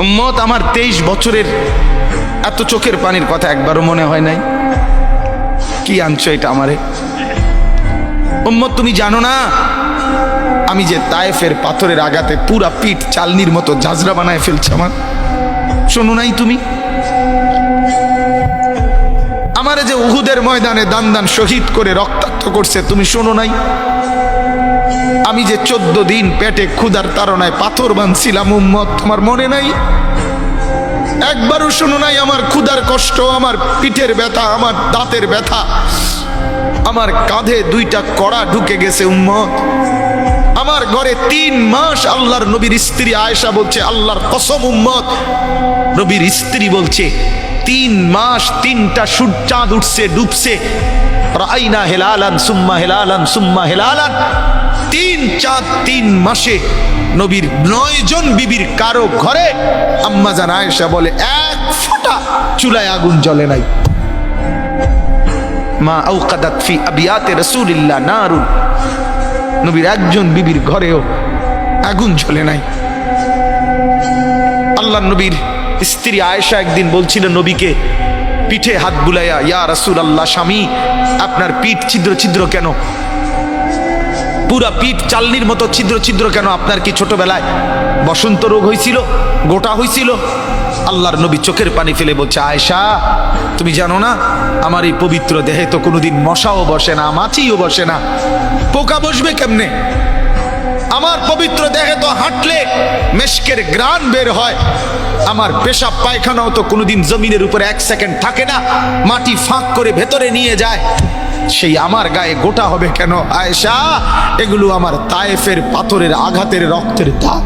উম্মত, আমার 23 বছরের এত চোখের পানির কথা একবারও মনে হয় নাই? কি আনছো এটা আমারে? উম্মত, তুমি জানো না আমি যে তায়েফের পাথরের আঘাতে পুরা পিঠ চালনির মতো ঝাঁঝরা বানায় ফেলছে আমার? শোনো নাই তুমি? আমারে যে উহুদের ময়দানে দান দান শহীদ করে রক্তাক্ত করছে, তুমি শোনো নাই? আমি যে 14 দিন পেটে ক্ষুধার তাড়নায় পাথর বাঁধছিলাম, উম্মত, তোমার মনে নাই? একবারও শোনো নাই আমার ক্ষুধার কষ্ট, আমার পিঠের ব্যথা, আমার দাঁতের ব্যথা, আমার কাঁধে 2টা কড়া ঢুকে গেছে? উম্মত, আমার ঘরে 3 মাস আল্লাহর নবীর স্ত্রী আয়েশা বলছে, আল্লাহর কসম উম্মত, নবীর স্ত্রী বলছে 3 মাস 3টা চাঁদ উঠছে ডুবছে, রাইনা হেলালান সুম্মা হেলালান সুম্মা হেলালান, 3 চাঁদ 3 মাসে নবীর 9 জন বিবির কারো ঘরে আম্মা জান আয়েশা বলে 1 ফোঁটা চুলায় আগুন জ্বলে নাই। মা আওকাদাত ফি আবিয়াতে রাসূলিল্লাহ নারুন, নবীর একজন বিবির ঘরেও আগুন জ্বলে নাই। আল্লাহর নবীর স্ত্রী আয়েশা একদিন বলছিল নবীকে পিঠে হাত বুলাইয়া, ইয়া রাসূলুল্লাহ, স্বামী আপনার পিঠ ছিদ্র ছিদ্র কেন? পুরা পিঠ চালনির মতো ছিদ্র ছিদ্র কেন? আপনার কি ছোটবেলায় বসন্ত রোগ হয়েছিল, গোটা হয়েছিল? আল্লাহর নবী চোখের পানি ফেলে বলছে, আয়েশা তুমি জানো না আমার এই পবিত্র দেহে তো কোনোদিন মশাও বসে না, মাছিও বসে না, পোকা বসবে কেমনে? আমার পবিত্র দেহে তো হাঁটলে মেশকের ঘ্রাণ বের হয়, আমার পেশাব পায়খানাও তো কোনোদিন জমিনের উপরে 1 সেকেন্ড থাকে না, মাটি ফাঁক করে ভেতরে নিয়ে যায়, সেই আমার গায়ে গোটা হবে কেন? আয়েশা, এগুলো আমার তায়েফের পাথরের আঘাতের রক্তের দাগ।